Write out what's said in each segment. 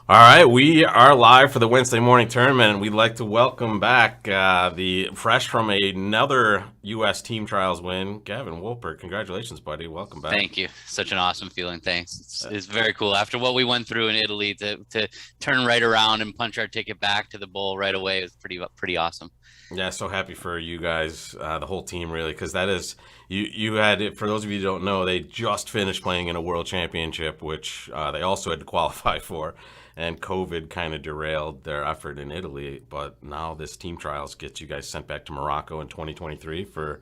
All right, we are live for the Wednesday morning tournament, and we'd like to welcome back the fresh from another U.S. team trials win, Gavin Wolpert. Congratulations, buddy. Welcome back. Thank you. Such an awesome feeling. Thanks. It's very cool. After what we went through in Italy, to turn right around and punch our ticket back to the bowl right away was pretty awesome. Yeah, so happy for you guys, the whole team, really, because that is you had. For those of you who don't know, they just finished playing in a World Championship, which they also had to qualify for. And COVID kind of derailed their effort in Italy. But now this team trials gets you guys sent back to Morocco in 2023 for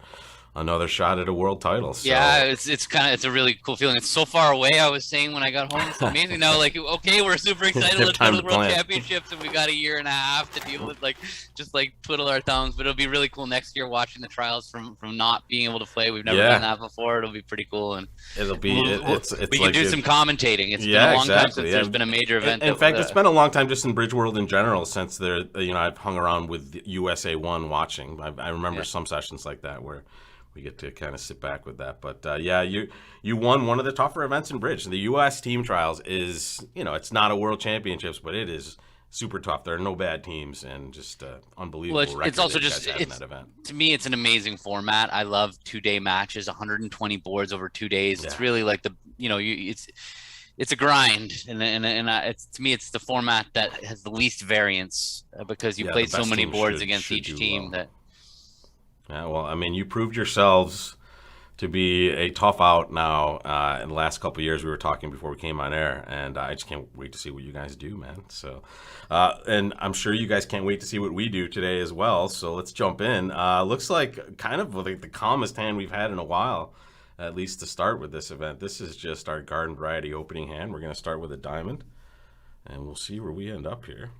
another shot at a world title. So. Yeah, it's a really cool feeling. It's so far away. I was saying when I got home, it's amazing now. Like, okay, we're super excited. Let's go to the World Championships, and we got a year and a half to deal with, just twiddle our thumbs. But it'll be really cool next year watching the trials from not being able to play. We've never done that before. It'll be pretty cool, and it'll be. We can do some commentating. It's been a long time since there's been a major event. In fact, it's been a long time just in Bridge World in general since there. I've hung around with USA One watching. I remember some sessions like that where we get to kind of sit back with that. But you won one of the tougher events in bridge. The U.S. team trials is, it's not a world championships, but it is super tough. There are no bad teams and just unbelievable. Well, it's also just in that event. To me, it's an amazing format. I love 2-day matches, 120 boards over 2 days. It's really like it's a grind, and it's, to me, it's the format that has the least variance because you play so many boards against each team that. Yeah, well, I mean, you proved yourselves to be a tough out now. In the last couple of years, we were talking before we came on air, and I just can't wait to see what you guys do, man. So, and I'm sure you guys can't wait to see what we do today as well. So let's jump in. Looks like kind of like the calmest hand we've had in a while, at least to start with this event. This is just our garden variety opening hand. We're going to start with a diamond, and we'll see where we end up here.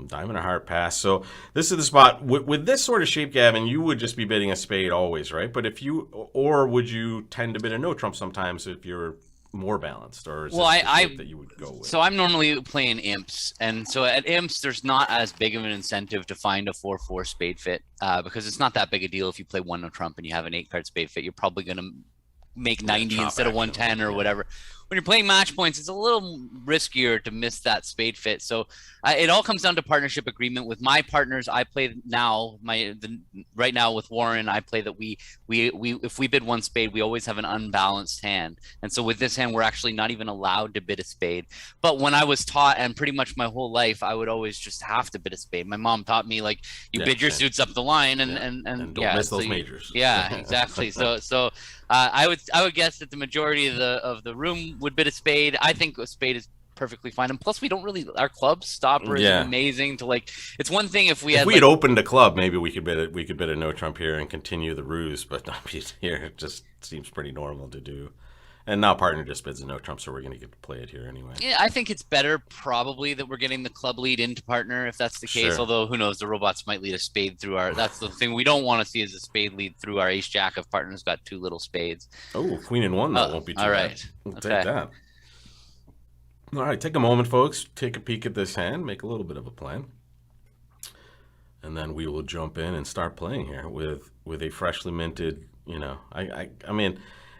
Diamond or heart pass. So this is the spot. With this sort of shape, Gavin, you would just be bidding a spade always, right? But or would you tend to bid a no trump sometimes if you're more balanced? Or is that you would go with? So I'm normally playing imps, and so at imps there's not as big of an incentive to find a 4-4 spade fit because it's not that big a deal if you play one no trump and you have an 8-card spade fit. You're probably going to make 90 instead of 110 or whatever. When you're playing match points, it's a little riskier to miss that spade fit. So it all comes down to partnership agreement. With my partners, I play now. Right now with Warren, I play that we if we bid one spade, we always have an unbalanced hand. And so with this hand, we're actually not even allowed to bid a spade. But when I was taught, and pretty much my whole life, I would always just have to bid a spade. My mom taught me you bid your suits up the line and don't miss those majors. Yeah, exactly. So I would guess that the majority of the room would bid a spade. I think a spade is perfectly fine, and plus we don't really, our club stopper is amazing to it's one thing if we had opened a club, maybe we could bid a no trump here and continue the ruse, but not here. It just seems pretty normal to do. And now partner just bids a no trump, so we're going to get to play it here anyway. Yeah, I think it's better probably that we're getting the club lead into partner if that's the case. Although who knows, the robots might lead a spade through our. That's the thing we don't want to see is a spade lead through our ace jack if partner's got 2 little spades. Oh, queen and 1 that won't be too all bad. Right. We'll take that. All right, take a moment, folks. Take a peek at this hand. Make a little bit of a plan. And then we will jump in and start playing here with a freshly minted, I mean,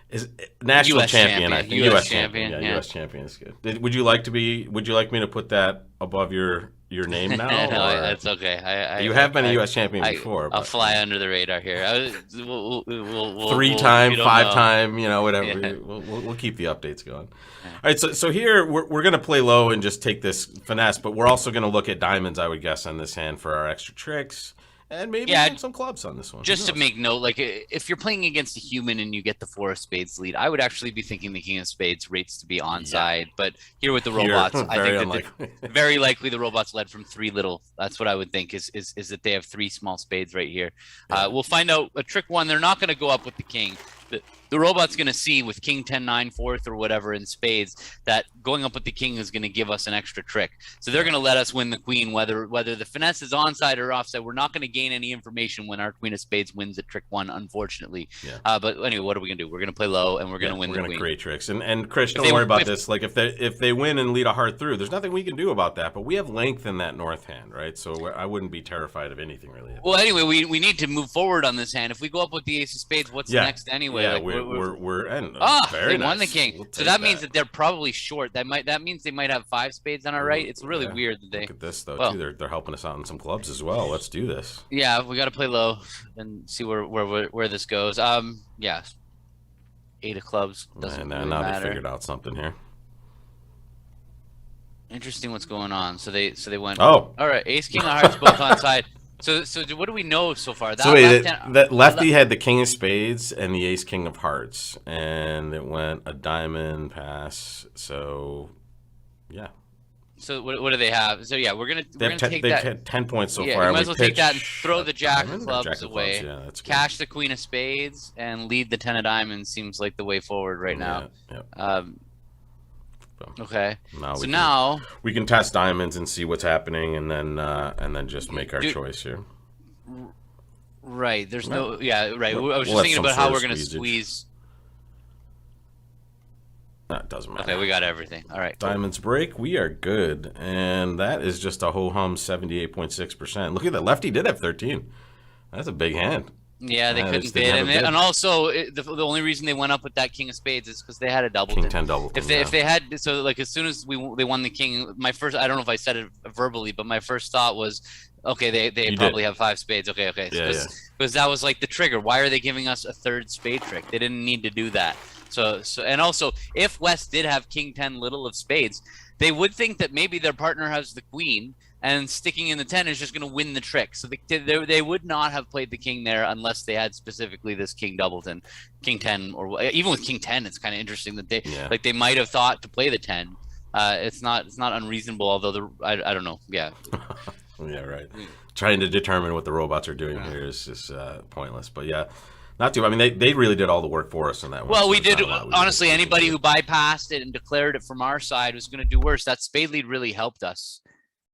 is national US champion, I think. US champion. Yeah, US champion is good. Would you like me to put that above your name now? No, that's okay. You have been a US champion before. I'll fly under the radar here. We'll 3-time, 5-time, whatever. Yeah. We'll keep the updates going. Yeah. All right, so here we're going to play low and just take this finesse, but we're also going to look at diamonds, I would guess, on this hand for our extra tricks. And maybe some clubs on this one. Just to make note, if you're playing against a human and you get the 4 of spades lead, I would actually be thinking the king of spades rates to be onside. Yeah. But here with the robots, I think that very likely the robots led from 3 little. That's what I would think is that they have 3 small spades right here. Yeah. We'll find out a trick 1. They're not going to go up with the king. The robot's going to see with king 10-9 fourth or whatever in spades that going up with the king is going to give us an extra trick. So they're going to let us win the queen, whether the finesse is onside or offside. We're not going to gain any information when our queen of spades wins at trick 1, unfortunately. Yeah. But anyway, what are we going to do? We're going to play low and we're going to win the queen. We're going to create tricks. And Chris, don't worry about this. If they win and lead a heart through, there's nothing we can do about that. But we have length in that north hand, right? So I wouldn't be terrified of anything really. Well, anyway, we need to move forward on this hand. If we go up with the ace of spades, what's next anyway? Yeah, we're and they very won the nice. king. We'll So take that means that they're probably short. That means they might have 5 spades on our right. It's really Yeah. weird that they. Look at this though Well, too. They're helping us out in some clubs as well. Let's do this. yeah, we got to play low and see where this goes. Yeah, 8 of clubs doesn't And really now matter. they figured out something here. Interesting, what's going on? So they went. Oh, All right, ace king of hearts both on side. So what do we know so far? That so wait, left-hand- that lefty had the king of spades and the ace king of hearts, and it went a diamond pass. So, yeah. So what do they have? So yeah, we're gonna take They've that. had 10 points so Yeah, far. you and might we as well take that and pitch throw a the jack of diamond or clubs jack of away. Yeah, that's good. Cash the queen of spades and lead the 10 of diamonds seems like the way forward right now. Yeah. Okay. Now we can test diamonds and see what's happening, and then just make our choice here. Right. There's no. Yeah. Right. I was just have thinking some about how sort we're of gonna squeezage. squeeze. That doesn't matter. Okay, we got everything. All right. Cool. Diamonds break. We are good, and that is just a ho hum 78.6%. Look at that. Lefty did have 13. That's a big hand. Yeah, they couldn't just bid, didn't have a bid. and also the only reason they went up with that king of spades is because they had a double. King 10 double. If they had, so like as soon as they won the king, my first, I don't know if I said it verbally, but my first thought was, okay, they probably have 5 spades. Okay, because that was like the trigger. Why are they giving us a 3rd spade trick? They didn't need to do that. So and also if West did have king 10 little of spades, they would think that maybe their partner has the queen, and sticking in the 10 is just going to win the trick. So they would not have played the king there unless they had specifically this king doubleton, king 10, or even with king 10, it's kind of interesting that they might have thought to play the 10. It's not unreasonable, although I don't know. Yeah. Yeah, right. Trying to determine what the robots are doing here is just pointless. But yeah, not too. I mean, they really did all the work for us in that one. Well, so we there's did. not a lot we Honestly, did. anybody who bypassed it and declared it from our side was going to do worse. That spade lead really helped us.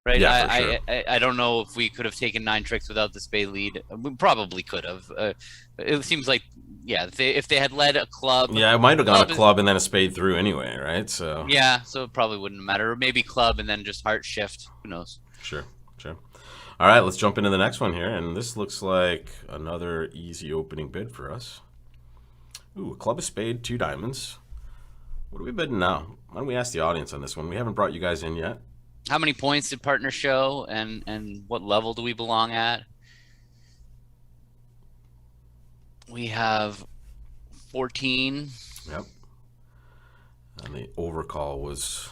Right. Yeah, for sure. I don't know if we could have taken 9 tricks without the spade lead. We probably could have. It seems like, yeah, if they had led a club. Yeah, it might have gone a club and then a spade through anyway, right? So yeah, so it probably wouldn't matter. Or maybe club and then just heart shift. Who knows? Sure. All right, let's jump into the next one here, and this looks like another easy opening bid for us. Ooh, a club of spade, 2 diamonds. What are we bidding now? Why don't we ask the audience on this one? We haven't brought you guys in yet. How many points did partner show, and what level do we belong at? We have 14. Yep. And the overcall was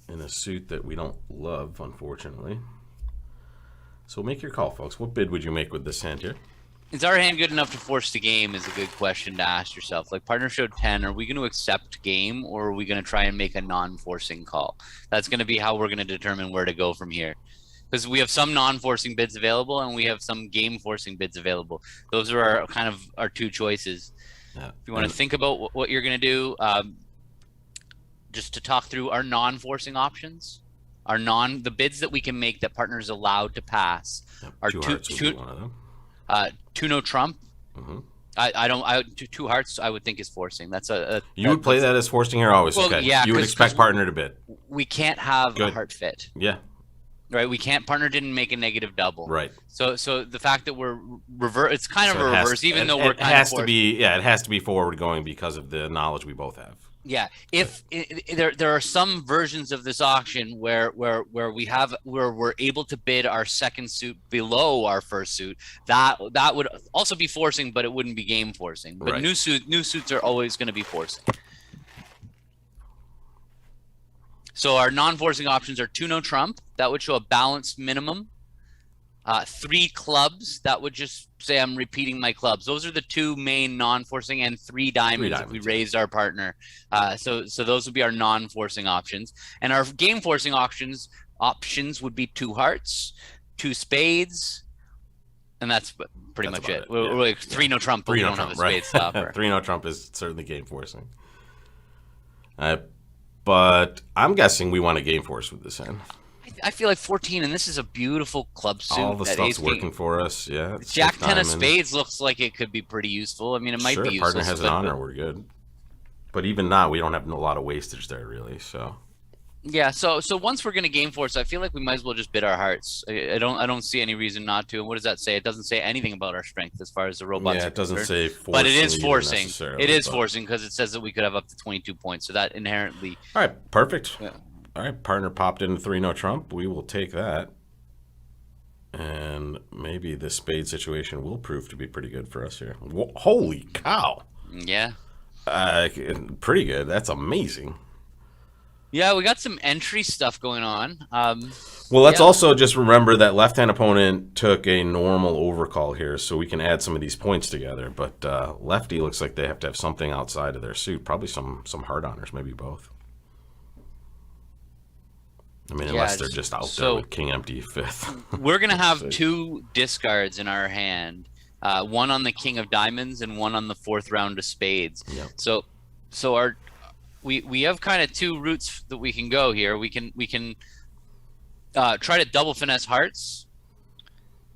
in a suit that we don't love, unfortunately. So make your call, folks. What bid would you make with this hand here? Is our hand good enough to force the game is a good question to ask yourself. Like partner showed 10, are we going to accept game, or are we going to try and make a non-forcing call? That's going to be how we're going to determine where to go from here. Because we have some non-forcing bids available and we have some game-forcing bids available. Those are our 2 choices. Yeah. If you want to think about what you're going to do, just to talk through our non-forcing options, the bids that we can make that partners allowed to pass are 2 hearts would be one of them. 2 no trump. Mm-hmm. I don't. 2 hearts I would think is forcing. That's you would play that as forcing here always. Well, okay. yeah, you would expect partner to bid. We can't have a heart fit. Yeah. Right. We can't. Partner didn't make a negative double. Right. So the fact that we're reverse, it's kind of a reverse, even though we're kind of. It has to be. Yeah, it has to be forward going because of the knowledge we both have. Yeah, if there are some versions of this auction where we're able to bid our second suit below our first suit, that would also be forcing, but it wouldn't be game forcing. But right. new suits are always going to be forcing. So our non-forcing options are 2 no trump. That would show a balanced minimum. 3 clubs. That would just say I'm repeating my clubs. Those are the 2 main non-forcing, and 3 diamonds if we raised our partner. So those would be our non-forcing options. And our game forcing options would be 2 hearts, 2 spades, and that's pretty much it. We're like 3 no trump, but we don't have a spade stopper. 3 no trump is certainly game forcing. But I'm guessing we want a game force with this hand. I feel like 14, and this is a beautiful club suit. All the stuff's working for us. Yeah. Jack 10 of spades looks like it could be pretty useful. I mean, it might be useful. Partner has an honor. We're good. But even now, we don't have a lot of wastage there, really. So Yeah, so once we're gonna game force, I feel like we might as well just bid our hearts. I don't see any reason not to. And what does that say? It doesn't say anything about our strength as far as the robots Yeah, are it doesn't concerned. say But it forcing is either forcing. necessarily. It is but... forcing because it says that we could have up to 22 points. So that inherently. All right, perfect. Yeah. All right, partner popped into 3-no Trump. We will take that. And maybe the spade situation will prove to be pretty good for us here. Holy cow. Yeah. Pretty good. That's amazing. Yeah, we got some entry stuff going on. Well, let's also just remember that left-hand opponent took a normal overcall here, so we can add some of these points together. But lefty looks like they have to have something outside of their suit. Probably some hard honors, maybe both. I mean, unless they're just out there with king empty fifth. We're going to have 2 discards in our hand. One on the king of diamonds and one on the 4th round of spades. Yep. So we have kind of 2 routes that we can go here. We can try to double finesse hearts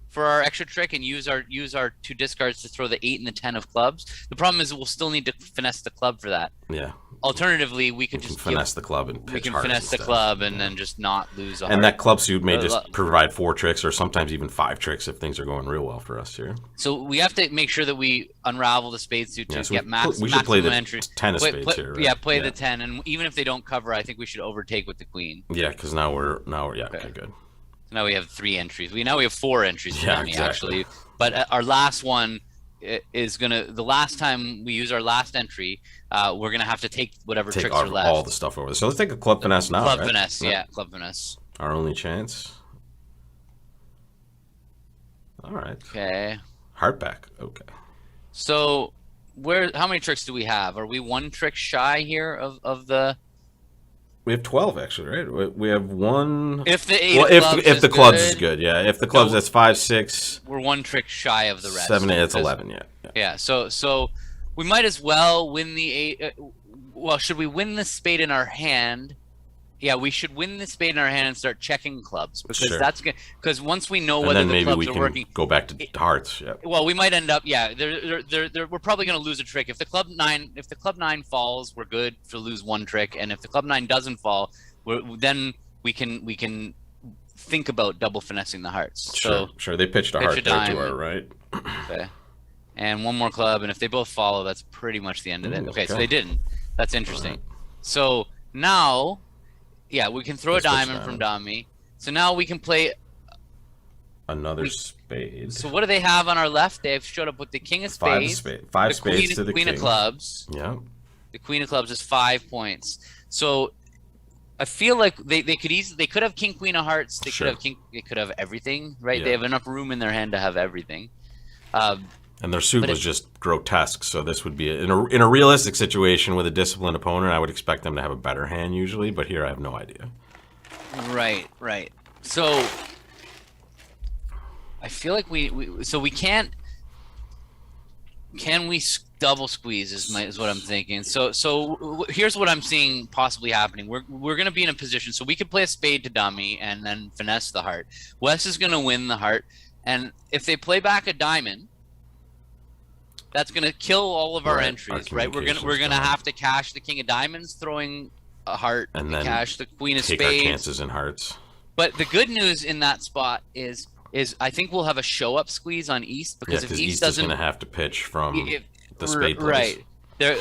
for our extra trick and use our 2 discards to throw the 8 and the 10 of clubs. The problem is we'll still need to finesse the club for that. Yeah. Alternatively, we could just finesse the club and pitch hearts finesse the instead. club and then just not lose a heart. And that club suit may just provide 4 tricks or sometimes even 5 tricks if things are going real well for us here. So we have to make sure that we unravel the spade suit to so get we should play the entry. 10 of spades here, right? Yeah, play the 10, and even if they don't cover, I think we should overtake with the queen. Yeah, because now we're okay, good. So now we have 3 entries. Now we have 4 entries for me, exactly. actually. But our last one is the last time we use our last entry, we're gonna have to take whatever tricks are left. All the stuff over there. So let's take a club finesse now. Club right? finesse, yeah, club finesse. Our only chance. All right. Okay. Heart back. Okay. So how many tricks do we have? Are we 1 trick shy here of the? We have 12 actually, right? We have 1. If the 8 of clubs if the clubs is good, yeah. If the clubs, that's 5, 6. We're 1 trick shy of the rest. 7, 8. It's 11, yeah. Yeah. So we might as well win the 8. Well, should we win the spade in our hand? Yeah, we should win the spade in our hand and start checking clubs because that's good. Because once we know whether the clubs are working, go back to hearts. Yeah. Well, we might end up. Yeah, we're probably going to lose a trick if the club 9 falls, we're good to lose 1 trick, and if the club 9 doesn't fall, then we can think about double finessing the hearts. Sure. They pitched a heart there to our right. Okay. And 1 more club, and if they both follow, that's pretty much the end of it. Okay, so they didn't. That's interesting. Right. So now, yeah, we can throw a diamond from dummy. So now we can play another spade. So what do they have on our left? They've showed up with the king of spades, 5 spades to the queen king. of clubs. Yeah. The queen of clubs is 5 points. So I feel like they could have king queen of hearts. They could have everything, right? Yeah. They have enough room in their hand to have everything. And their suit was just grotesque. So this would be in a realistic situation with a disciplined opponent. I would expect them to have a better hand usually, but here I have no idea. Right. So I feel like we can't. Can we double squeeze? Is what I'm thinking. So here's what I'm seeing possibly happening. We're going to be in a position so we could play a spade to dummy and then finesse the heart. Wes is going to win the heart, and if they play back a diamond, that's going to kill all of our entries, right? We're gonna have to cash the king of diamonds, throwing a heart, and then cash the queen of spades. Take our chances in hearts. But the good news in that spot is I think we'll have a show up squeeze on East because if East doesn't, is going to have to pitch from the spade place. Right. They're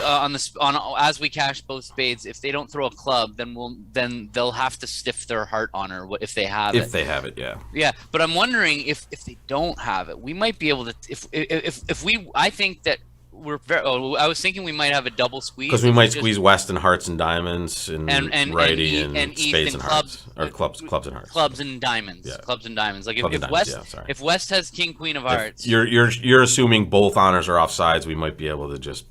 as we cash both spades. If they don't throw a club, then they'll have to stiff their heart honor if they have it. If they have it, yeah. Yeah, but I'm wondering if they don't have it, we might be able to. If we, I think that we're very. Oh, I was thinking we might have a double squeeze because we might squeeze West and hearts and diamonds and righty and East spades and clubs, hearts or clubs and hearts. Clubs and diamonds. Yeah. Clubs and diamonds. Like if West has king queen of hearts. You're assuming both honors are off sides. We might be able to just.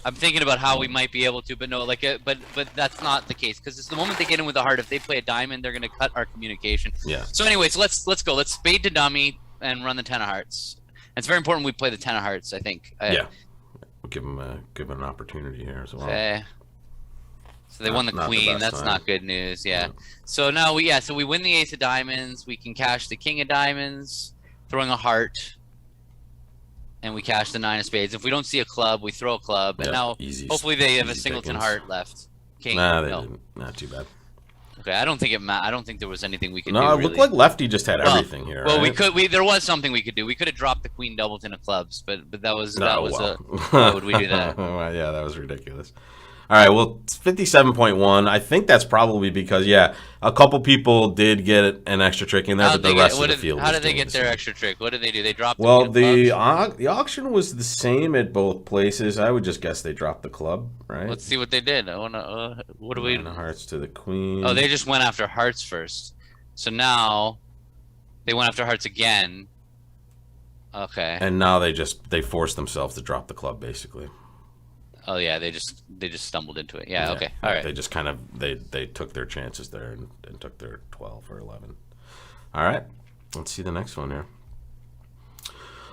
I'm thinking about how we might be able to, but no, but that's not the case because it's the moment they get in with a heart. If they play a diamond, they're going to cut our communication. Yeah. So, anyways, let's go. Let's spade to dummy and run the 10 of hearts. It's very important we play the 10 of hearts. I think. Yeah. We'll give them an opportunity here as well. Okay. So they won the queen. That's not good news. Yeah. So now we win the ace of diamonds. We can cash the king of diamonds, throwing a heart. And we cash the 9 of spades. If we don't see a club, we throw a club. And now, hopefully, they have a singleton heart left. King. Nah, they didn't. Not too bad. Okay, I don't think I don't think there was anything we could do. No, it really. looked like Lefty just had everything here. Well, right? there was something we could do. We could have dropped the Queen Doubleton of clubs, but that was well. why would we do that? Well, yeah, that was ridiculous. All right, well, it's 57.1. I think that's probably because, yeah, a couple people did get an extra trick in there, but the rest of the field. How did they get their extra trick? What did they do? They dropped. Well, the auction was the same at both places. I would just guess they dropped the club, right? Let's see what they did. I wanna. What do we? Nine of hearts to the queen. Oh, they just went after hearts first. So now they went after hearts again. Okay. And now they forced themselves to drop the club, basically. Oh yeah, they just stumbled into it. Yeah. Okay. All right. They just kind of they took their chances there and took their 12 or 11. All right, let's see the next one here.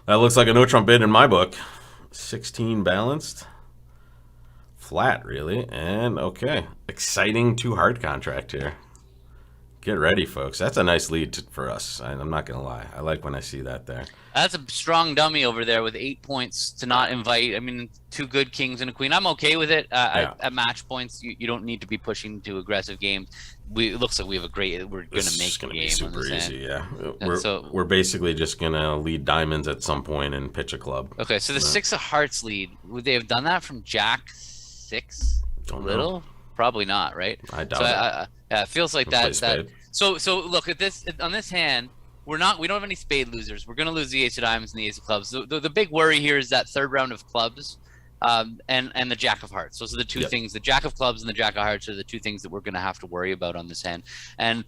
That looks like a no trump bid in my book. 16 balanced, flat really, and okay, exciting 2 hard contract here. Get ready, folks. That's a nice lead for us. I'm not going to lie. I like when I see that there. That's a strong dummy over there with 8 points to not invite. I mean, 2 good kings and a queen. I'm okay with it. At match points, you don't need to be pushing to aggressive games. It looks like we have a great. We're going to make a game. Be super easy. Hand. Yeah, we're basically just going to lead diamonds at some point and pitch a club. Okay, so the 6 of hearts lead. Would they have done that from Jack 6? Don't Little. know. Probably not, right? I doubt it. Yeah, it feels like that. Spade. So look at this on this hand. We don't have any spade losers. We're gonna lose the ace of diamonds and the ace of clubs. The big worry here is that third round of clubs, and the jack of hearts. Those are the 2 things. The jack of clubs and the jack of hearts are the 2 things that we're gonna have to worry about on this hand. And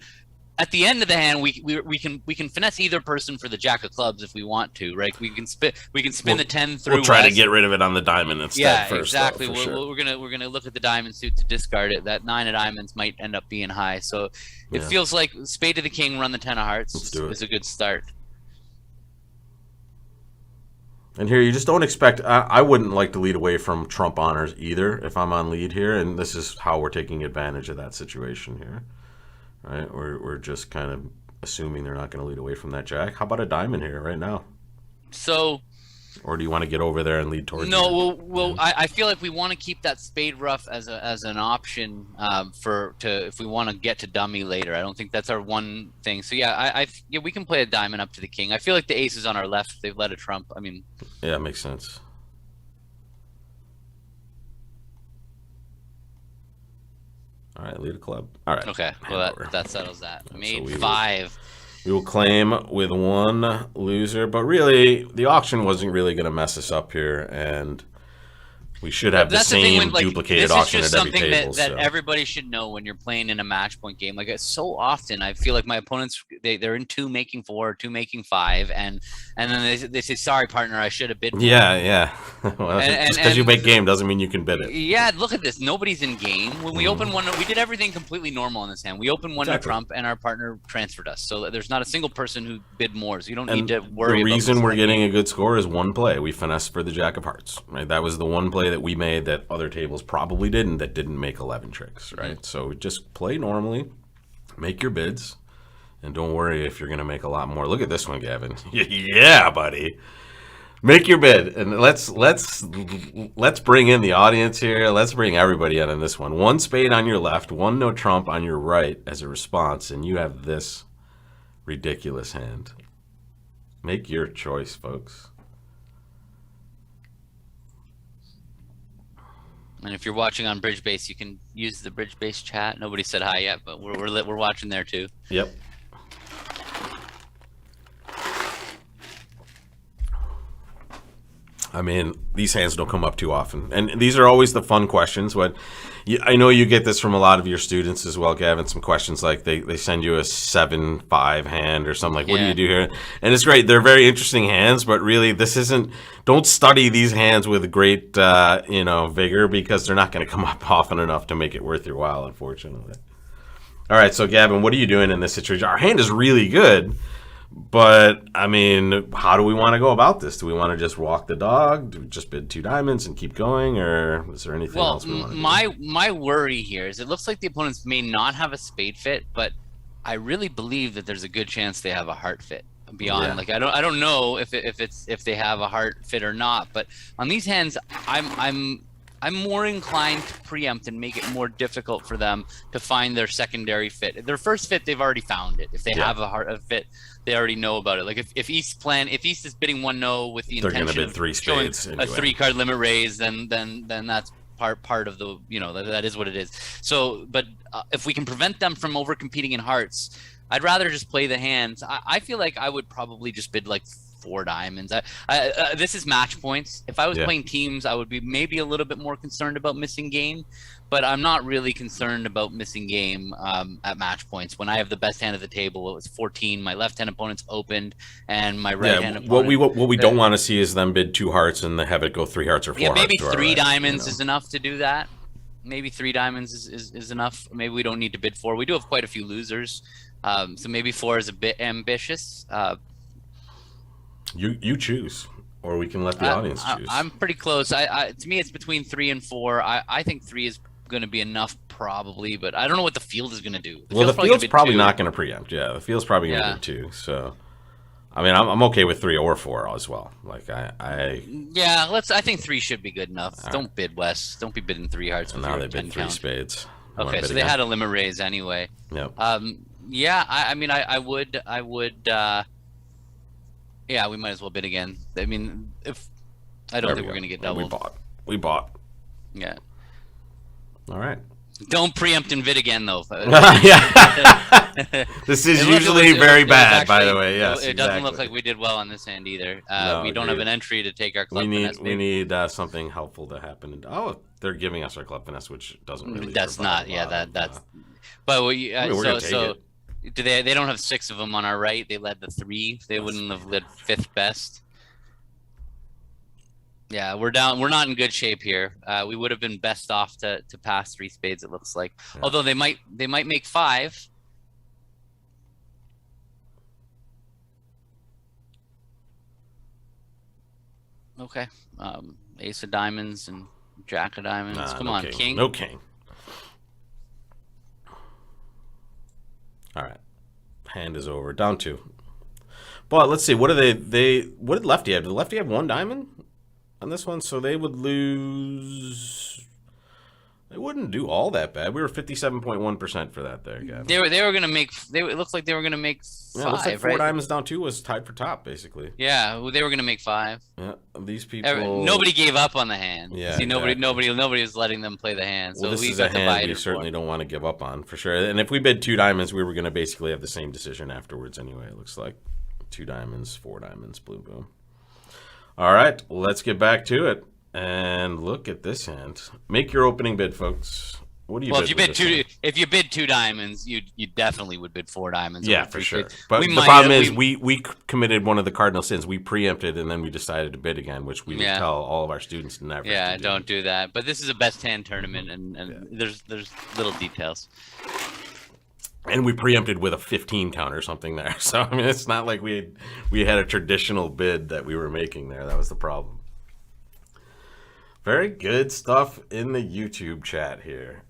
at the end of the hand, we can finesse either person for the jack of clubs if we want to, right? We can spin the 10 through. We'll try west. to get rid of it on the diamond instead. Yeah, first, exactly. Though, we're gonna look at the diamond suit to discard it. That 9 of diamonds might end up being high, so it feels like spade to the king, run the 10 of hearts is a good start. And here, you just don't expect. I wouldn't like to lead away from trump honors either if I'm on lead here, and this is how we're taking advantage of that situation here. Right, we're just kind of assuming they're not going to lead away from that jack. How about a diamond here right now? So, or do you want to get over there and lead towards? No, I feel like we want to keep that spade rough as an option if we want to get to dummy later. I don't think that's our one thing. So yeah, we can play a diamond up to the king. I feel like the ace is on our left. They've led a trump. I mean, yeah, it makes sense. All right, lead a club. All right. Okay. Well, that settles that. Made so 5. We will claim with 1 loser, but really, the auction wasn't really going to mess us up here, and we should have the same duplicated auction at every table. This is just something that everybody should know when you're playing in a match point game. Like, so often, I feel like my opponents, they're in 2 making 4, 2 making 5, and then they say, "Sorry, partner, I should have bid more." Yeah. Well, just because you make game doesn't mean you can bid it. Yeah, look at this. Nobody's in game. When we open one, we did everything completely normal in this hand. We opened 1 to trump, and our partner transferred us. So there's not a single person who bid more. So you don't need to worry. The reason we're getting a good score is 1 play. We finessed for the jack of hearts. Right, that was the 1 play that we made that other tables probably didn't. That didn't make 11 tricks. Right, so just play normally, make your bids. And don't worry if you're going to make a lot more. Look at this one, Gavin. Yeah, buddy. Make your bid. And let's bring in the audience here. Let's bring everybody in on this one. 1 spade on your left, 1 no trump on your right as a response, and you have this ridiculous hand. Make your choice, folks. And if you're watching on Bridge Base, you can use the Bridge Base chat. Nobody said hi yet, but we're watching there too. Yep. I mean, these hands don't come up too often. And these are always the fun questions. I know you get this from a lot of your students as well, Gavin, some questions like they send you a 7-5 hand or something like, what do you do here? And it's great. They're very interesting hands, but really don't study these hands with great, vigor, because they're not going to come up often enough to make it worth your while, unfortunately. All right, so Gavin, what are you doing in this situation? Our hand is really good. But, I mean, how do we want to go about this? Do we want to just walk the dog? Do we just bid 2 diamonds and keep going? Or is there anything else we want to do? My worry here is it looks like the opponents may not have a spade fit, but I really believe that there's a good chance they have a heart fit beyond. Like, I don't know if they have a heart fit or not, but on these hands, I'm I'm more inclined to preempt and make it more difficult for them to find their secondary fit. Their first fit, they've already found it. If they have a fit, they already know about it. Like if East is bidding 1-0 with the intention of three showing spades a 3-card limit raise, then that's part of the, that is what it is. So, but if we can prevent them from over competing in hearts, I'd rather just play the hands. I feel like I would probably just bid like 4 diamonds. This is match points. If I was playing teams, I would be maybe a little bit more concerned about missing game, but I'm not really concerned about missing game at match points. When I have the best hand of the table, it was 14. My left hand opponent's opened, and my right hand opponent. What we don't want to see is them bid 2 hearts and have it go 3 hearts or 4 hearts. Maybe 3 diamonds is enough to do that. Maybe 3 diamonds is enough. Maybe we don't need to bid 4. We do have quite a few losers, so maybe 4 is a bit ambitious. You choose, or we can let the audience choose. I'm pretty close. To me, it's between 3 and 4. I think 3 is going to be enough, probably, but I don't know what the field is going to do. The field's probably not going to preempt. Yeah, the field's probably going to bid 2. So, I mean, I'm okay with 3 or 4 as well. Like I think 3 should be good enough. Don't bid West. Don't be bidding 3 hearts. Now they bid 3 spades. Okay, so they had a limit raise anyway. Yep. I mean, I would. Yeah, we might as well bid again. I mean, I don't think we're gonna get doubled. We bought. Yeah. All right. Don't preempt and bid again, though. Yeah. This is usually very bad, by the way. Yes. It doesn't look like we did well on this hand either. We don't have an entry to take our club finesse. We need something helpful to happen. Oh, they're giving us our club finesse, which doesn't really. That's not. Yeah, that's. But we're gonna take it. Do they don't have 6 of them on our right. They led the 3. They wouldn't have led 5th best. Yeah, we're down. We're not in good shape here. We would have been best off to pass 3 spades, it looks like. Yeah. Although they might make 5. Okay. Ace of diamonds and jack of diamonds. Come on, king. No king. All right, hand is over. Down 2. But let's see. What do what did lefty have? Did lefty have 1 diamond on this one? So they would lose. They wouldn't do all that bad. We were 57.1% for that there, Gavin. They were gonna make. It looks like they were gonna make 5. Yeah, it looks like 4 diamonds down 2 was tied for top, basically. Yeah, they were gonna make 5. Yeah, these people. Nobody gave up on the hand. Yeah, see, nobody was letting them play the hand. So well, this is a hand we certainly don't want to give up on for sure. And if we bid 2 diamonds, we were gonna basically have the same decision afterwards anyway. It looks like 2 diamonds, 4 diamonds, boom, boom. All right, let's get back to it and look at this hand. Make your opening bid, folks. What do you? Well, if you bid 2 diamonds, you definitely would bid 4 diamonds. Yeah, for sure. But the problem is we committed one of the cardinal sins. We preempted and then we decided to bid again, which we would tell all of our students never. Yeah, don't do that. But this is a best hand tournament, and there's little details. And we preempted with a 15 count or something there. So I mean, it's not like we had a traditional bid that we were making there. That was the problem. Very good stuff in the YouTube chat here.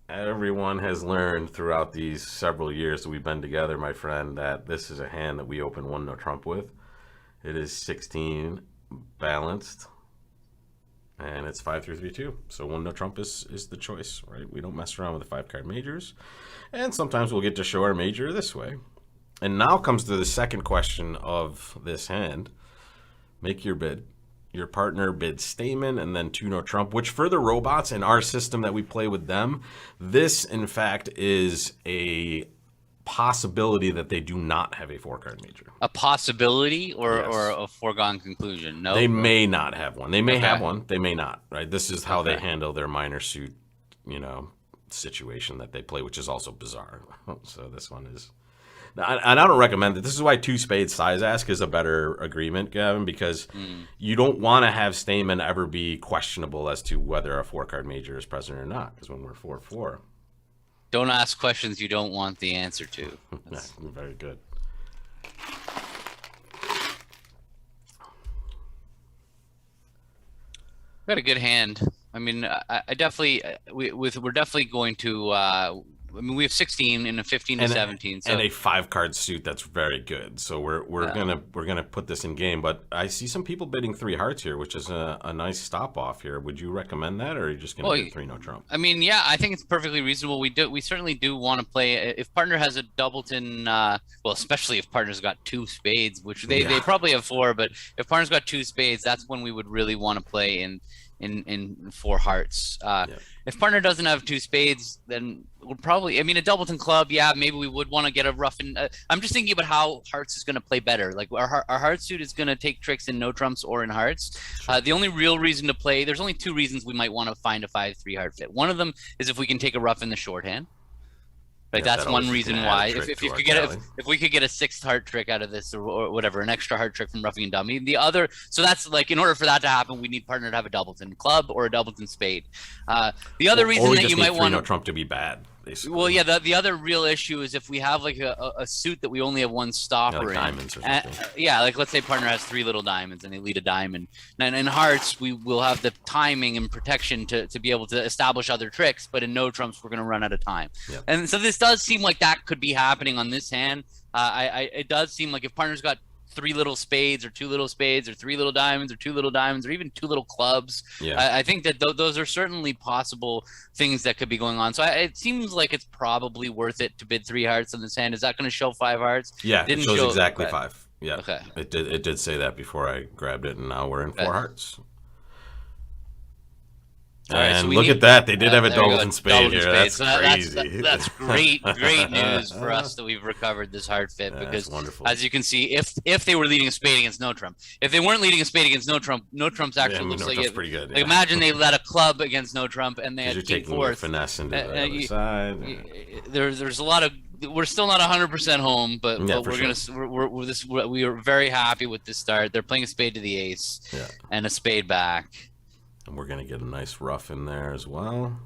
Everyone has learned throughout these several years that we've been together, my friend, that this is a hand that we open 1-no trump with. It is 16 balanced, and it's 5-3-3-2. So 1-no trump is the choice, right? We don't mess around with the 5-card majors, and sometimes we'll get to show our major this way. And now comes to the second question of this hand. Make your bid. Your partner bids Stamen and then 2-no trump, which for the robots in our system that we play with them, this, in fact, is a possibility that they do not have a 4-card major. A possibility or a foregone conclusion? No. They may not have one. They may have one. They may not, right? This is how they handle their minor suit, situation that they play, which is also bizarre. So this one is... And I don't recommend it. This is why 2 spades size ask is a better agreement, Gavin, because you don't want to have Stamen ever be questionable as to whether a 4-card major is present or not, because when we're 4-4. Don't ask questions you don't want the answer to. Very good. Got a good hand. I mean, I definitely we're definitely going to I mean, we have 16 and a 15 to 17, so and a 5-card suit that's very good. So we're gonna put this in game. But I see some people bidding 3 hearts here, which is a nice stop off here. Would you recommend that, or are you just gonna bid 3 no trump? I mean, yeah, I think it's perfectly reasonable. We certainly do want to play if partner has a doubleton. Well, especially if partner's got 2 spades, which they probably have 4, but if partner's got 2 spades, that's when we would really want to play in 4 hearts. If partner doesn't have 2 spades, then we'll probably, I mean, a doubleton club, yeah, maybe we would want to get a rough in. I'm just thinking about how hearts is going to play better. Like our heart suit is going to take tricks in no trumps or in hearts. The only real reason to play, there's only 2 reasons we might want to find a 5-3 heart fit. One of them is if we can take a rough in the shorthand. Like that's one reason why. If we could get a 6th heart trick out of this or whatever, an extra heart trick from roughing and dummy. The other, so that's like in order for that to happen, we need partner to have a doubleton club or a doubleton spade. The other reason that you might want no trump to be bad. Basically. Well, yeah, the other real issue is if we have like a suit that we only have 1 stopper like diamonds or something. Yeah, like let's say partner has 3 little diamonds and they lead a diamond. And in hearts, we will have the timing and protection to be able to establish other tricks, but in no trumps, we're going to run out of time. Yep. And so this does seem like that could be happening on this hand. It does seem like if partner's got 3 little spades or 2 little spades or 3 little diamonds or 2 little diamonds or even 2 little clubs. Yeah. I think that those are certainly possible things that could be going on. So it seems like it's probably worth it to bid 3 hearts on this hand. Is that going to show 5 hearts? Yeah, it shows exactly 5. Yeah. Okay. It did say that before I grabbed it, and now we're in 4 hearts. And so look at that. They did have a doubleton spade here. That's crazy. That's great news for us that we've recovered this hard fit because, as you can see, if they were leading a spade against no trump, if they weren't leading a spade against no trump's actually looks like it. Pretty good. Like imagine they let a club against no trump and they had king 4th. Finesse into the other side. There's a lot of. We're still not 100% home, but we are very happy with this start. They're playing a spade to the ace and a spade back. And we're going to get a nice rough in there as well.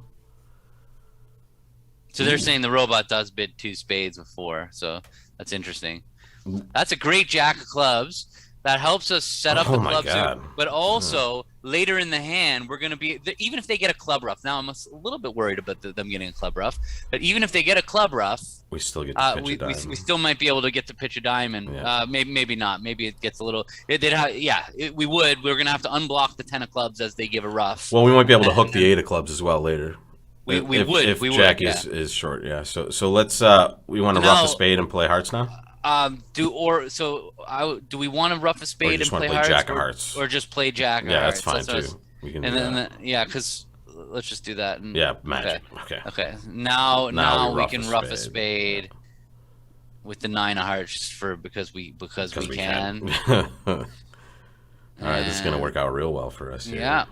So they're saying the robot does bid 2 spades with 4. So that's interesting. That's a great jack of clubs. That helps us set up the club suit. But also, later in the hand, we're going to be, even if they get a club rough, now I'm a little bit worried about them getting a club rough, but even if they get a club rough, we still get to pitch a diamond. We still might be able to get to pitch a diamond. Yeah. Maybe not. Maybe it gets a little, we would. We're going to have to unblock the 10 of clubs as they give a rough. Well, we might be able to hook the 8 of clubs as well later. We would. If Jack is short, yeah. So let's, we want to rough a spade and play hearts now? Do we want to rough a spade and play hearts, jack of hearts, or just play jack of hearts? Yeah, that's fine too. We can do that. Because let's just do that. Magic. Okay. Now we can rough a spade with the 9 of hearts because we can. All right, this is gonna work out real well for us here. Yeah.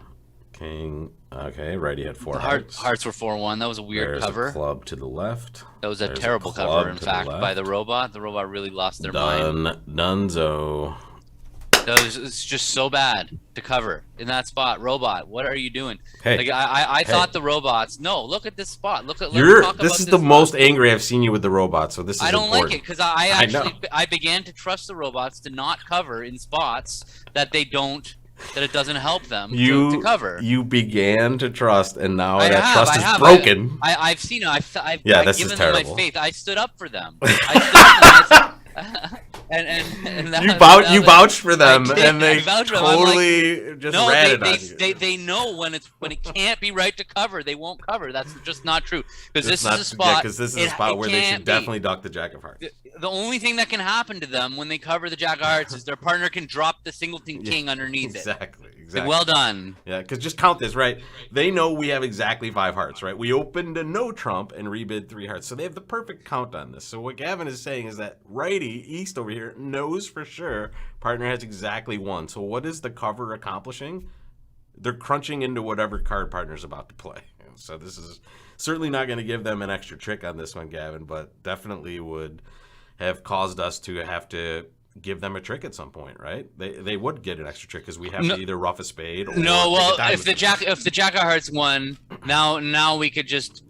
King. Okay, righty had 4 hearts. Hearts were 4-1. That was a weird cover. A club to the left. That was a terrible cover, in fact, by the robot. The robot really lost their mind. Dunzo. It's just so bad to cover in that spot. Robot, what are you doing? Hey, like I thought the robots. No, look at this spot. Look at. This is the most angry I've seen you with the robots. So this is. I don't like it because I began to trust the robots to not cover in spots that they don't. That it doesn't help them to cover. You began to trust, and now that trust is broken. I've seen it. I've given them my faith. I stood up for them. You vouched for them, and they totally just ratted on you. They know when it can't be right to cover, they won't cover. That's just not true. Because this is a spot. Because this is a spot where they should definitely duck the jack of hearts. The only thing that can happen to them when they cover the jack of hearts is their partner can drop the singleton king underneath it. Exactly. Like, well done. Yeah, because just count this, right? They know we have exactly 5 hearts, right? We opened a no trump and rebid 3 hearts. So they have the perfect count on this. So what Gavin is saying is that righty, East over here, knows for sure partner has exactly 1. So what is the cover accomplishing? They're crunching into whatever card partner's about to play. So this is certainly not going to give them an extra trick on this one, Gavin, but definitely would have caused us to have to give them a trick at some point, right? They would get an extra trick because we have to either rough a spade or if the jack of hearts won, now we can just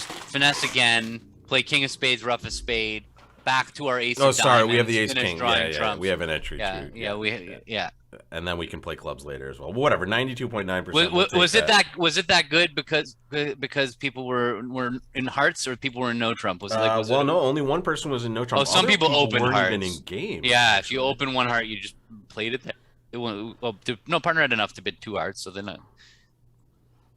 finesse again, play king of spades, rough a spade, back to our ace. Oh, sorry, we have the ace king. Yeah, we have an entry. Yeah. and then we can play clubs later as well. Whatever, 92.9%. Was it that good because people were in hearts or people were in no trump? Was it like no, only one person was in no trump. Oh, some people opened weren't hearts. even in game. Yeah, actually. if you open one heart, you just played it there. No partner had enough to bid 2 hearts, so then.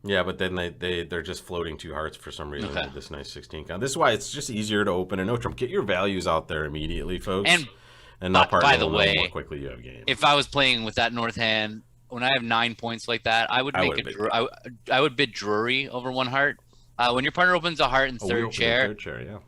Yeah, but then they're just floating 2 hearts for some reason with this nice 16 count. This is why it's just easier to open a no trump. Get your values out there immediately, folks. And not partner. By the way, more quickly you have game. If I was playing with that north hand, when I have 9 points like that, I would bid Drury over 1 heart. When your partner opens a heart in third chair,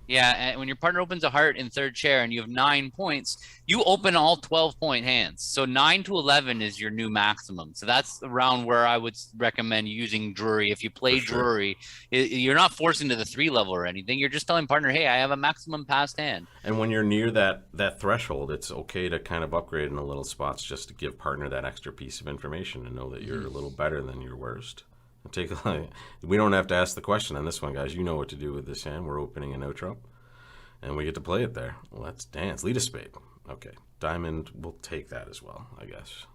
and when your partner opens a heart in third chair and you have 9 points, you open all 12-point hands. So 9 to 11 is your new maximum. So that's around where I would recommend using Drury. If you play Drury, you're not forcing to the 3 level or anything. You're just telling partner, hey, I have a maximum passed hand. And when you're near that threshold, it's okay to kind of upgrade in a little spots just to give partner that extra piece of information and know that you're a little better than your worst. We don't have to ask the question on this one, guys. You know what to do with this hand. We're opening a no trump, and we get to play it there. Let's dance. Lead a spade. Okay, diamond. We'll take that as well, I guess.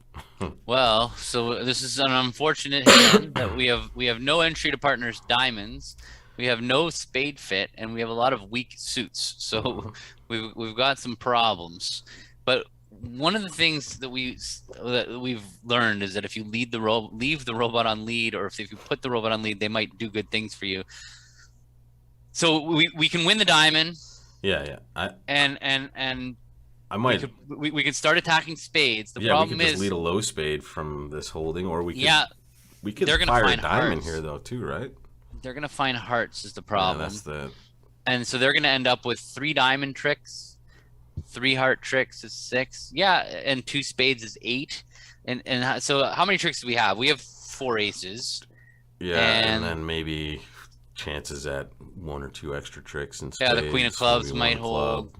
Well, so this is an unfortunate hand that we have no entry to partners diamonds. We have no spade fit, and we have a lot of weak suits. So we've got some problems, but. One of the things that we've learned is that if you leave the robot on lead, or if you put the robot on lead, they might do good things for you. So we can win the diamond. Yeah. I might. We can start attacking spades. The problem we could is just lead a low spade from this holding, or we could. Yeah. We could fire a diamond here though too, right? They're gonna find hearts is the problem. Yeah, And so they're gonna end up with 3 diamond tricks. 3 heart tricks is 6, and 2 spades is 8, and so how many tricks do we have? We have 4 aces. And then maybe chances at 1 or 2 extra tricks and spades. Yeah, the queen of clubs might hold.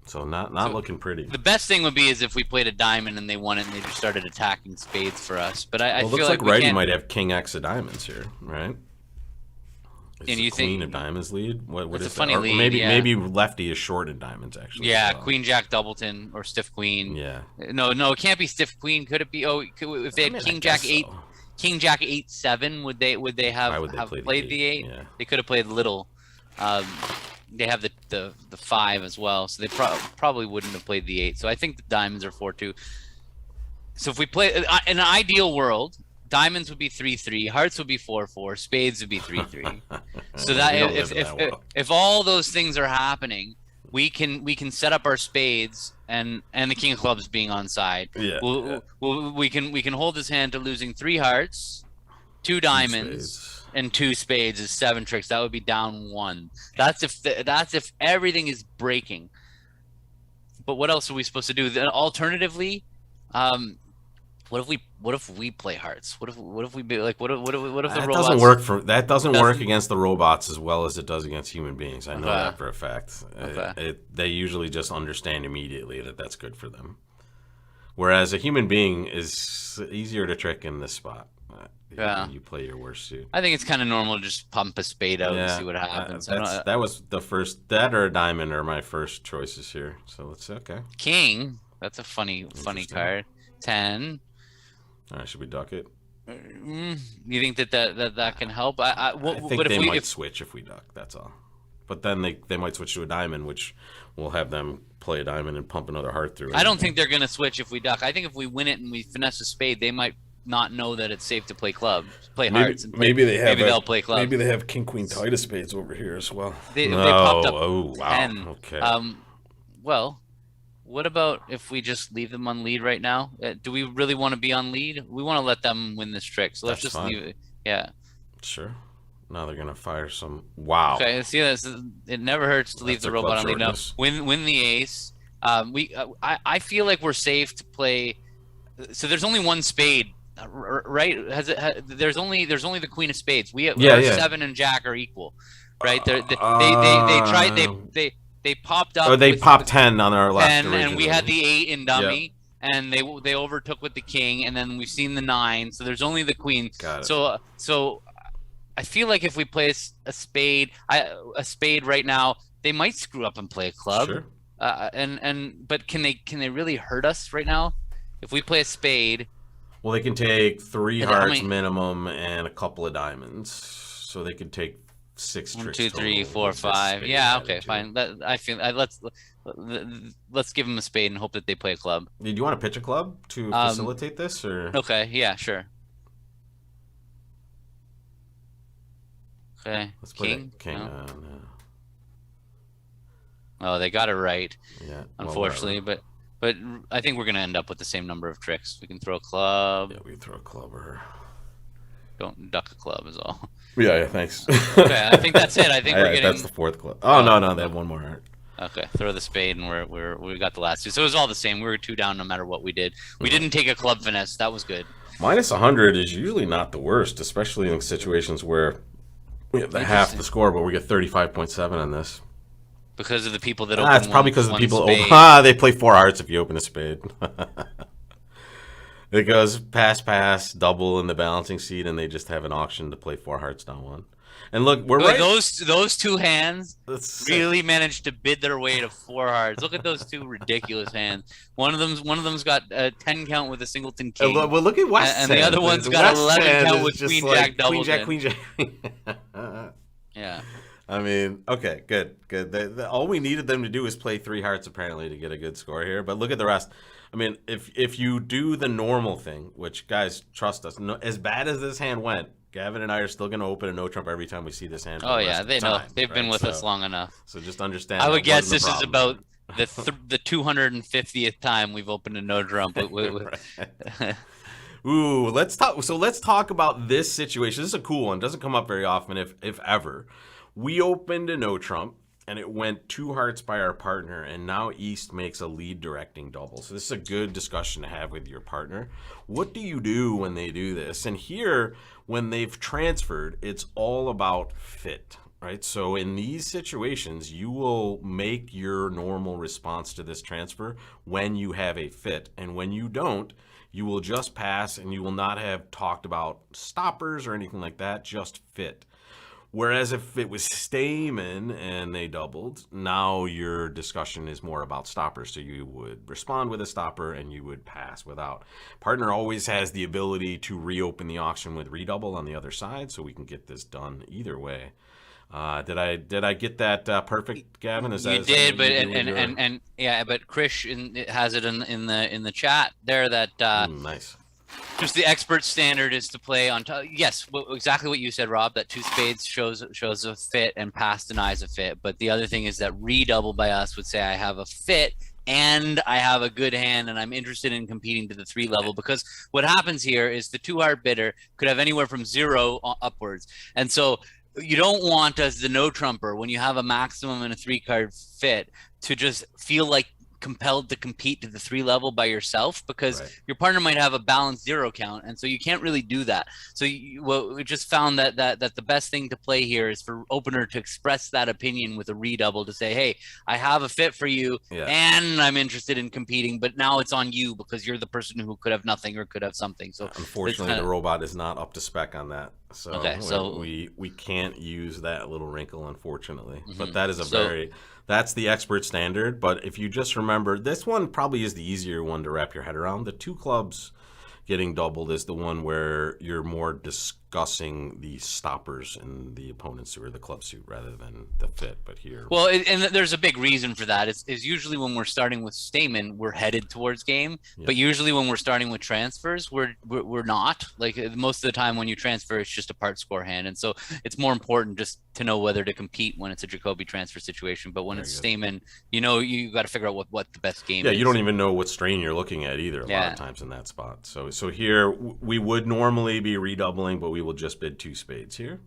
So not looking pretty. The best thing would be is if we played a diamond and they won it and they just started attacking spades for us. But I feel looks like righty might have king X of diamonds here, right? And you think queen of diamonds lead? What is a funny lead? Maybe lefty is short in diamonds actually. Yeah, queen jack doubleton or stiff queen. Yeah. No, it can't be stiff queen. Could it be? Oh, if they had king jack 8, king jack 8-7, would they have played the 8? Yeah. They could have played little. They have the 5 as well, so they probably wouldn't have played the 8. So I think the diamonds are 4-2. So if we play in an ideal world. Diamonds would be 3-3, hearts would be 4-4, spades would be 3-3. So that if all those things are happening, we can set up our spades and the king of clubs being on side. We can hold his hand to losing 3 hearts, 2 diamonds, and 2 spades is 7 tricks. That would be down 1. That's if everything is breaking. But what else are we supposed to do? Then alternatively, What if we play hearts? What if we be like what if the robots that doesn't work against the robots as well as it does against human beings. I know that for a fact. They usually just understand immediately that that's good for them. Whereas a human being is easier to trick in this spot. You play your worst suit. I think it's kind of normal to just pump a spade out and see what happens. That was the first. That or a diamond are my first choices here. So let's king. That's a funny card. 10. All right, should we duck it? You think that can help? I think they might switch if we duck. That's all. But then they might switch to a diamond, which will have them play a diamond and pump another heart through it. I don't think they're gonna switch if we duck. I think if we win it and we finesse a spade, they might not know that it's safe to play clubs, hearts. And maybe they'll play clubs. Maybe they have king queen tight of spades over here as well. They popped up 10. Okay. Well. What about if we just leave them on lead right now? Do we really want to be on lead? We want to let them win this trick, so let's just leave it. Yeah. Sure. Now they're gonna fire some. Wow. Okay. See, it never hurts to leave the robot on lead. Now, win the ace. I feel like we're safe to play. So there's only 1 spade, right? There's only the queen of spades. Our 7 and jack are equal, right? They popped up. Or they popped 10 on our left. And we had the 8 in dummy, and they overtook with the king, and then we've seen the 9. So there's only the queen. Got it. So I feel like if we play a spade right now, they might screw up and play a club. Sure. But can they really hurt us right now? If we play a spade, Well, they can take 3 how hearts many? minimum and a couple of diamonds, so they could take 6 One, tricks two, three, total four, with this five. spade Yeah, added okay, to it. fine. That I feel. Let's give them a spade and hope that they play a club. Do you want to pitch a club to Um. facilitate this, or Okay. Yeah. Sure. Okay. let's put King. it king? No. No. Oh, they got it right. Yeah. Unfortunately, well, but I think we're gonna end up with the same number of tricks. We can throw a club. yeah, we throw a club or. Don't duck a club is all. Yeah. Thanks. Okay, I think that's it. I think we're getting. That's the 4th club. Oh no, they have one more heart. Okay, throw the spade, and we got the last 2. So it was all the same. We were 2 down no matter what we did. We didn't take a club finesse. That was good. Minus 100 is usually not the worst, especially in situations where we have half the score, but we get 35.7 on this. Because of the people that open It's probably because the one people spade. they play 4 hearts if you open a spade. It goes pass, double in the balancing seat, and they just have an auction to play 4 hearts down one. And look, we're But right. those 2 hands That's really managed to bid their way to 4 hearts. Look at those 2 ridiculous hands. One of them's got a 10 count with a singleton king. Well, look at West And the other one's got 11 count with queen jack double. Queen jack. Yeah. I mean, okay, good. All we needed them to do is play 3 hearts apparently to get a good score here. But look at the rest. I mean, if you do the normal thing, which guys trust us, as bad as this hand went, Gavin and I are still going to open a no trump every time we see this hand. Oh yeah, they know. They've been with us long enough. So just understand. I would guess this is about the 250th time we've opened a no trump. Ooh, let's talk. So let's talk about this situation. This is a cool one. Doesn't come up very often, if ever. We opened a no trump, and it went 2 hearts by our partner, and now East makes a lead directing double. So this is a good discussion to have with your partner. What do you do when they do this? And here, when they've transferred, it's all about fit, right? So in these situations, you will make your normal response to this transfer when you have a fit, and when you don't, you will just pass, and you will not have talked about stoppers or anything like that, just fit. Whereas if it was Stamen and they doubled, now your discussion is more about stoppers. So you would respond with a stopper and you would pass without. Partner always has the ability to reopen the auction with redouble on the other side, so we can get this done either way. Did I get that perfect, Gavin? Is that you did, but and yeah, but Krish has it in the chat there that nice. Just the expert standard is to play on top. Yes, exactly what you said, Rob. That 2 spades shows a fit and pass denies a fit. But the other thing is that redouble by us would say I have a fit and I have a good hand and I'm interested in competing to the 3 level, because what happens here is the 2 heart bidder could have anywhere from 0 upwards, and so you don't want, as the no trumper, when you have a maximum and a 3 card fit, to just feel like compelled to compete to the 3 level by yourself, because your partner might have a balanced 0 count, and so you can't really do that. So we just found that the best thing to play here is for opener to express that opinion with a redouble, to say, hey, I have a fit for you and I'm interested in competing, but now it's on you because you're the person who could have nothing or could have something. So unfortunately the robot is not up to spec on that, so so we can't use that little wrinkle, unfortunately. But that is that's the expert standard. But if you just remember, this one probably is the easier one to wrap your head around. The 2 clubs getting doubled is the one where you're more discussing the stoppers in the opponent's suit or the club suit rather than the fit. But here, well, and there's a big reason for that. Is usually when we're starting with Stamen, we're headed towards game, but usually when we're starting with transfers, we're not. Like most of the time when you transfer, it's just a part score hand, and so it's more important just to know whether to compete when it's a Jacoby transfer situation. But when it's Stamen, you got to figure out what the best game is. Yeah, you don't even know what strain you're looking at either a lot of times in that spot. So here we would normally be redoubling, but we will just bid 2 spades here.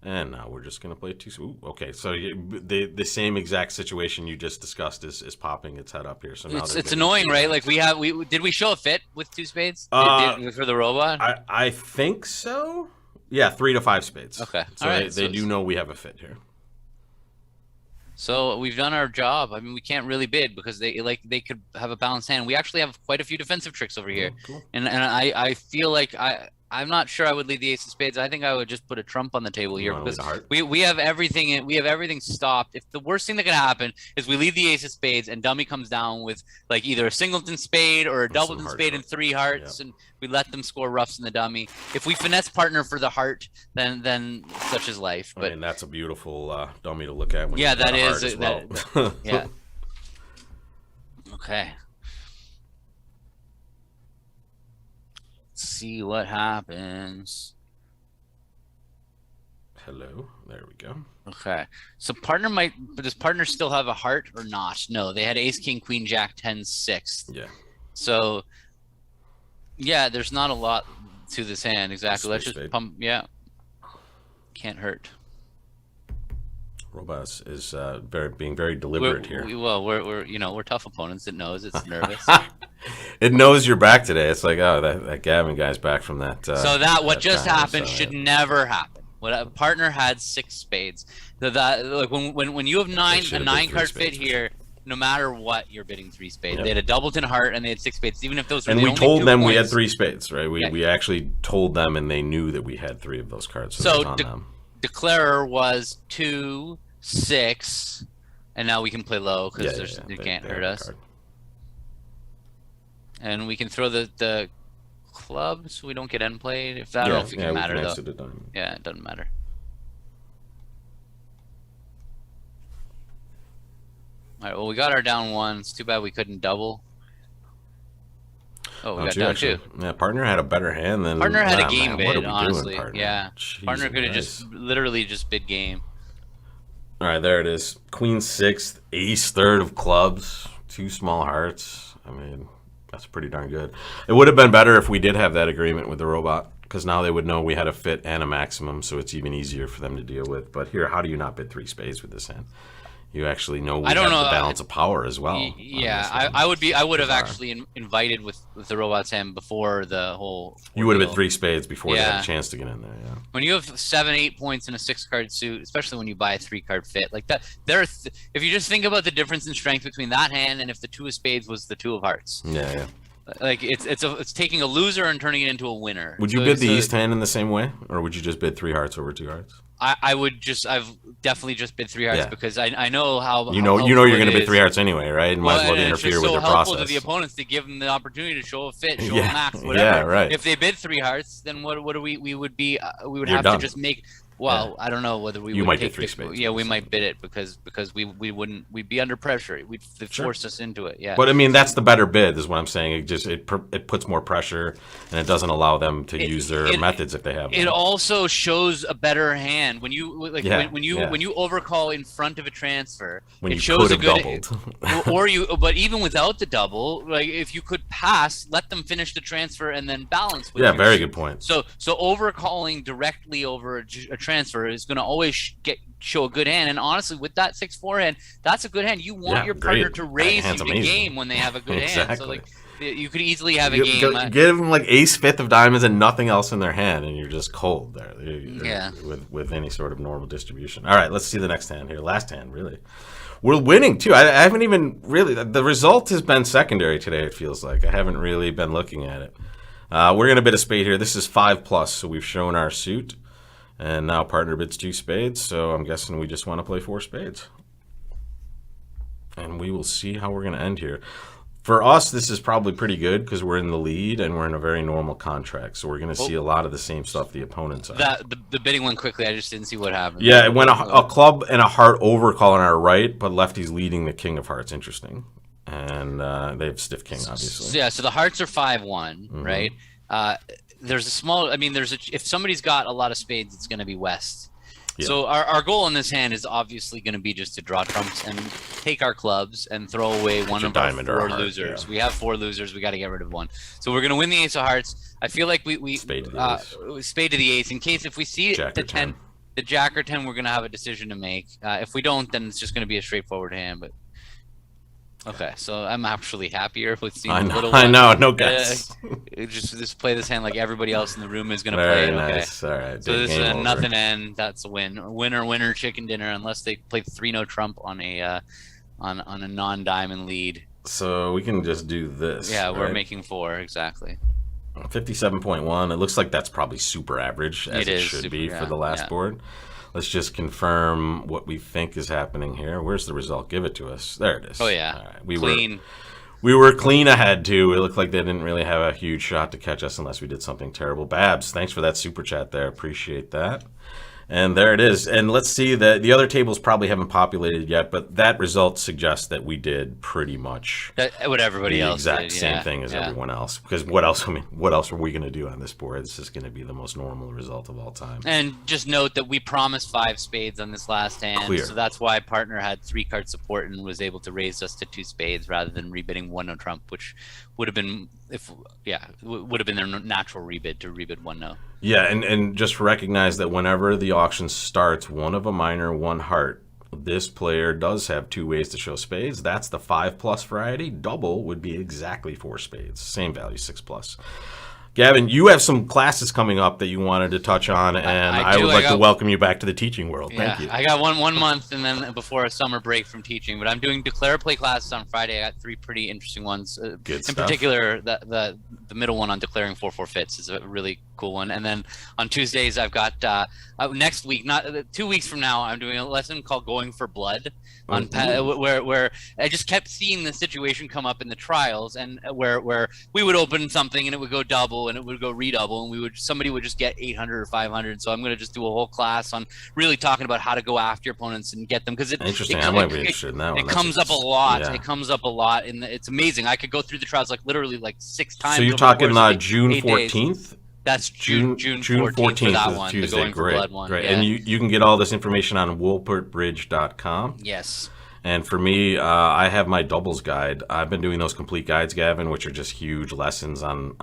And now we're just going to play 2. Ooh, okay, so the same exact situation you just discussed is popping its head up here. So now it's annoying, right? Like did we show a fit with 2 spades for the robot? I think so. Yeah, 3 to 5 spades. Okay, so they do know we have a fit here. So we've done our job. I mean, we can't really bid because they could have a balanced hand. We actually have quite a few defensive tricks over here, Cool. and I feel like I I'm not sure I would lead the ace of spades. I think I would just put a trump on the table You here wanna lead because a heart? we have everything. We have everything stopped. If the worst thing that can happen is we lead the ace of spades and dummy comes down with like either a singleton spade or a doubleton spade and 3 hearts, and we let them score roughs in the dummy. If we finesse partner for the heart, then such is life. But I mean, that's a beautiful dummy to look at. When yeah, you got that a heart is as well. that, yeah. Okay. Let's see what happens. Hello. There we go. Okay. So does partner still have a heart or not? No, they had ace, king, queen, jack, 10, 6. Yeah. So, yeah, there's not a lot to this hand. Exactly. Let's just spade. pump. Yeah. Can't hurt. Robas is being very deliberate here. We're tough opponents. It knows it's nervous. It knows you're back today. It's like, oh, that Gavin guy's back from that. So what just happened should never happen. What a partner had 6 spades. Like when you have a 9 card fit here, no matter what, you're bidding 3 spades. They had a doubleton heart and they had 6 spades. Even if those were and the we only told 2 them points, we had 3 spades, right? We actually told them, and they knew that we had 3 of those cards. So it was on them. Declarer was 2, 6, and now we can play low because they can't hurt us. And we can throw the club so we don't get end played. If that, I don't know if it can matter though. Yeah, it doesn't matter. All right. Well, we got our down 1. It's too bad we couldn't double. Oh, we got down 2. Yeah, partner had a better hand than partner had a game bid. Honestly, partner? Yeah, Jeez, partner could have just literally just bid game. All right, there it is. Queen 6th, ace 3rd of clubs, 2 small hearts. I mean, that's pretty darn good. It would have been better if we did have that agreement with the robot, because now they would know we had a fit and a maximum, so it's even easier for them to deal with. But here, how do you not bid 3 spades with this hand? You actually know we have the balance of power as well. Yeah, I would have actually invited with the robot's hand before the whole. You would have bid 3 spades before they had a chance to get in there. Yeah. When you have 7, 8 points in a 6-card suit, especially when you buy a 3-card fit like that, if you just think about the difference in strength between that hand and if the 2 of spades was the 2 of hearts. Yeah. Like it's taking a loser and turning it into a winner. Would you bid the east hand in the same way, or would you just bid 3 hearts over 2 hearts? I've definitely just bid 3 hearts because I know how you're going to bid 3 hearts anyway, right? And might as well interfere with their process. It's so helpful to the opponents to give them the opportunity to show a fit, show a max, whatever. Yeah, right. If they bid 3 hearts, then what do we would have to just make. Well, I don't know whether we would might take bid 3 spades. Yeah, we might bid it because we'd be under pressure. They'd force us into it. Yeah. But I mean, that's the better bid, is what I'm saying. It puts more pressure, and it doesn't allow them to use their methods if they have. It also shows a better hand when you when you overcall in front of a transfer. When it you shows could have doubled. But even without the double, like if you could pass, let them finish the transfer and then balance. With very good point. So overcalling directly over a transfer is going to always show a good hand, and honestly, with that 6-4 hand, that's a good hand. You want your partner to raise you the game when they have a good hand. So like you could easily have a game. Give them like ace 5th of diamonds and nothing else in their hand, and you're just cold there. With any sort of normal distribution. All right, let's see the next hand here. Last hand, really. We're winning too. I haven't even really. The result has been secondary today. It feels like I haven't really been looking at it. We're gonna bid a spade here. This is 5+, so we've shown our suit. And now partner bids 2 spades, so I'm guessing we just want to play 4 spades. And we will see how we're going to end here. For us, this is probably pretty good because we're in the lead and we're in a very normal contract. So we're going to see a lot of the same stuff the opponents are. The bidding went quickly. I just didn't see what happened. Yeah, it went a club and a heart overcall on our right, but lefty's leading the king of hearts. Interesting. And they have stiff king, obviously. Yeah, so the hearts are 5-1, right? There's a small. I mean, if somebody's got a lot of spades, it's going to be West. Yeah. So our goal in this hand is obviously going to be just to draw trumps and take our clubs and throw away one of our 4 losers. Yeah. We have 4 losers. We got to get rid of 1. So we're going to win the ace of hearts. I feel like we spade to the ace in case if we see the 10, the jack or 10, we're going to have a decision to make. If we don't, then it's just going to be a straightforward hand. But okay, so I'm actually happier with seeing a little one. I know, no guts. Just play this hand like everybody else in the room is going to play. Very nice. All right. So this is a nothing end. That's a win. Winner, chicken dinner. Unless they play 3-no trump on a non-diamond lead. So we can just do this. Yeah, we're making 4 exactly. 57.1. It looks like that's probably super average, as it should be for the last board. Let's just confirm what we think is happening here. Where's the result? Give it to us. There it is. Oh, yeah. All right. Clean. We were clean ahead, too. It looked like they didn't really have a huge shot to catch us unless we did something terrible. Babs, thanks for that super chat there. Appreciate that. And there it is. And let's see, the other tables probably haven't populated yet, but that result suggests that we did pretty much what everybody else did. The exact same thing as everyone else. Because what else are we going to do on this board? This is going to be the most normal result of all time. And just note that we promised 5 spades on this last hand. Clear. So that's why partner had 3 card support and was able to raise us to 2 spades rather than rebidding 1 no trump, which would have been would have been their natural rebid to rebid 1 no. Yeah, and just recognize that whenever the auction starts, one of a minor, one heart, this player does have 2 ways to show spades. That's the 5+ variety. Double would be exactly 4 spades. Same value, 6+. Gavin, you have some classes coming up that you wanted to touch on, and I would like to welcome you back to the teaching world. Thank you. I got one month and then before a summer break from teaching, but I'm doing declare play classes on Friday. I got 3 pretty interesting ones. Good stuff. Particular, the middle one on declaring 4/4 fits is a really cool one. And then on Tuesdays, I've got next week, not 2 weeks from now, I'm doing a lesson called Going for Blood, on where I just kept seeing the situation come up in the trials, and where we would open something and it would go double and it would go redouble, and somebody would just get 800 or 500. So I'm going to just do a whole class on really talking about how to go after your opponents and get them, because I might be interested in that one. It comes up a lot. Yeah. It comes up a lot, and it's amazing. I could go through the trials literally 6 times. So you're talking June 14th? That's June 14th for that one. Tuesday. The Going Great. for Blood one. Great. Yeah. And you can get all this information on wolpertbridge.com. Yes. And for me, I have my doubles guide. I've been doing those complete guides, Gavin, which are just huge lessons on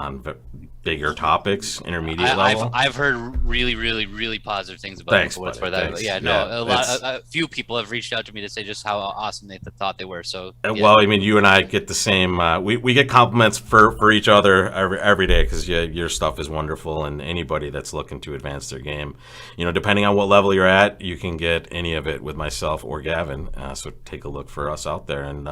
bigger topics, intermediate level. I've heard really, really, really positive things about it. Thanks. A few people have reached out to me to say just how awesome they thought they were. So well, I mean, you and I get the same. We get compliments for each other every day, because your stuff is wonderful, and anybody that's looking to advance their game, depending on what level you're at, you can get any of it with myself or Gavin. So take a look for us out there, and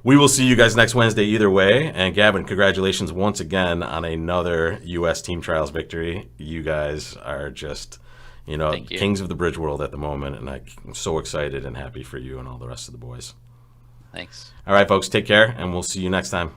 we will see you guys next Wednesday either way. And Gavin, congratulations once again on another U.S. Team Trials victory. You guys are just, kings of the bridge world at the moment, and I'm so excited and happy for you and all the rest of the boys. Thanks. All right, folks, take care, and we'll see you next time.